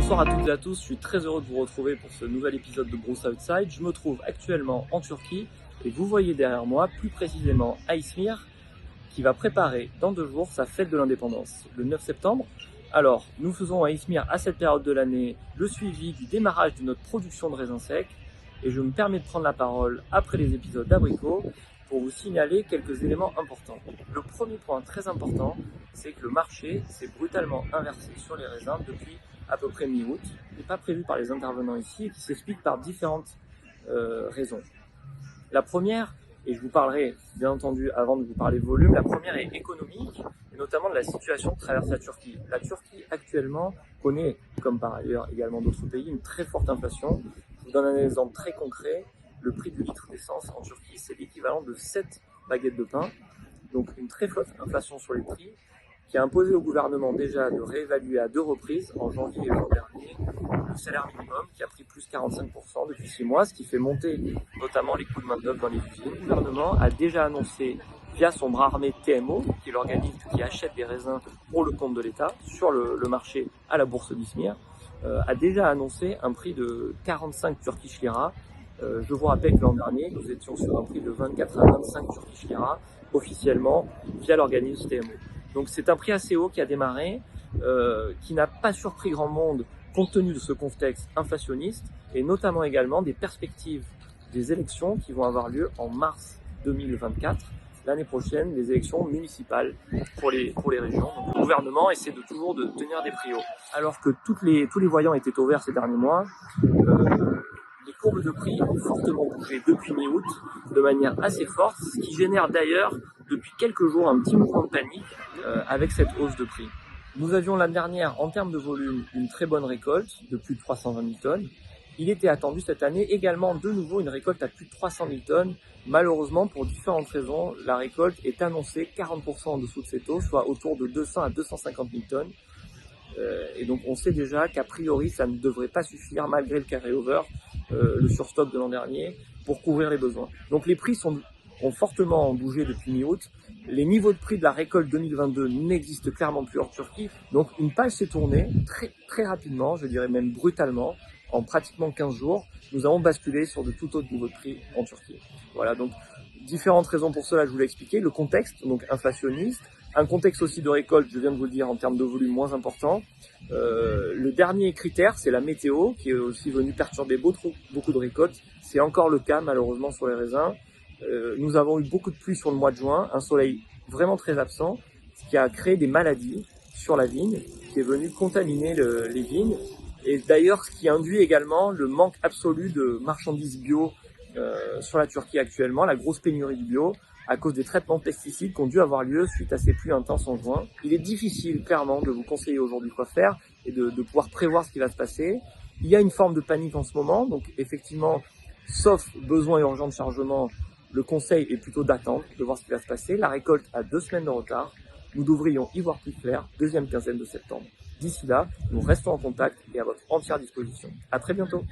Bonsoir à toutes et à tous, je suis très heureux de vous retrouver pour ce nouvel épisode de Bruce Outside. Je me trouve actuellement en Turquie et vous voyez derrière moi, plus précisément à Izmir, qui va préparer dans 2 jours sa fête de l'indépendance, le 9 septembre. Alors, nous faisons à Izmir, à cette période de l'année, le suivi du démarrage de notre production de raisins secs et je me permets de prendre la parole après les épisodes d'Abricot pour vous signaler quelques éléments importants. Le premier point très important, c'est que le marché s'est brutalement inversé sur les raisins depuis à peu près mi-août, qui n'est pas prévu par les intervenants ici et qui s'explique par différentes raisons. La première, et je vous parlerai bien entendu avant de vous parler volume, la première est économique et notamment de la situation que traverse la Turquie. La Turquie actuellement connaît, comme par ailleurs également d'autres pays, une très forte inflation. Je vous donne un exemple très concret. Le prix du litre d'essence en Turquie, c'est l'équivalent de 7 baguettes de pain. Donc une très forte inflation sur les prix qui a imposé au gouvernement déjà de réévaluer à 2 reprises, en janvier et l'an dernier, le salaire minimum qui a pris plus 45% depuis 6 mois, ce qui fait monter notamment les coûts de main-d'œuvre dans les usines. Le gouvernement a déjà annoncé via son bras armé TMO, qui est l'organisme qui achète des raisins pour le compte de l'État sur le marché à la bourse d'Izmir, a déjà annoncé un prix de 45 Turkish lira. Je vous rappelle que l'an dernier, nous étions sur un prix de 24 à 25 Turkish lira officiellement via l'organisme TMO. Donc c'est un prix assez haut qui a démarré, qui n'a pas surpris grand monde compte tenu de ce contexte inflationniste et notamment également des perspectives des élections qui vont avoir lieu en mars 2024, l'année prochaine, les élections municipales pour les régions. Donc, le gouvernement essaie toujours de tenir des prix hauts. Alors que tous les voyants étaient au vert ces derniers mois, les courbes de prix ont fortement bougé depuis mi-août de manière assez forte, ce qui génère d'ailleurs depuis quelques jours un petit mouvement de panique avec cette hausse de prix. Nous avions l'année dernière, en termes de volume, une très bonne récolte de plus de 320 000 tonnes. Il était attendu cette année également de nouveau une récolte à plus de 300 000 tonnes. Malheureusement, pour différentes raisons, la récolte est annoncée 40% en dessous de ces taux, soit autour de 200 à 250 000 tonnes. Et donc on sait déjà qu'a priori ça ne devrait pas suffire malgré le carry-over, le surstock de l'an dernier, pour couvrir les besoins. Donc les prix ont fortement bougé depuis mi-août. Les niveaux de prix de la récolte 2022 n'existent clairement plus en Turquie. Donc une page s'est tournée très rapidement, je dirais même brutalement. En pratiquement 15 jours, nous avons basculé sur de tout autre niveau de prix en Turquie. Voilà, donc différentes raisons pour cela, je vous l'ai expliqué. Le contexte, donc inflationniste, un contexte aussi de récolte, je viens de vous le dire, en termes de volume moins important. Le dernier critère, c'est la météo, qui est aussi venue perturber beaucoup de récoltes. C'est encore le cas, malheureusement, sur les raisins. Nous avons eu beaucoup de pluie sur le mois de juin, un soleil vraiment très absent, ce qui a créé des maladies sur la vigne, qui est venu contaminer les vignes. Et d'ailleurs, ce qui induit également le manque absolu de marchandises bio sur la Turquie actuellement, la grosse pénurie du bio, à cause des traitements de pesticides qui ont dû avoir lieu suite à ces pluies intenses en juin. Il est difficile, clairement, de vous conseiller aujourd'hui quoi faire et de pouvoir prévoir ce qui va se passer. Il y a une forme de panique en ce moment, donc effectivement, sauf besoin urgent de chargement, le conseil est plutôt d'attendre, de voir ce qui va se passer. La récolte a 2 semaines de retard. Nous devrions y voir plus clair, deuxième quinzaine de septembre. D'ici là, nous restons en contact et à votre entière disposition. À très bientôt.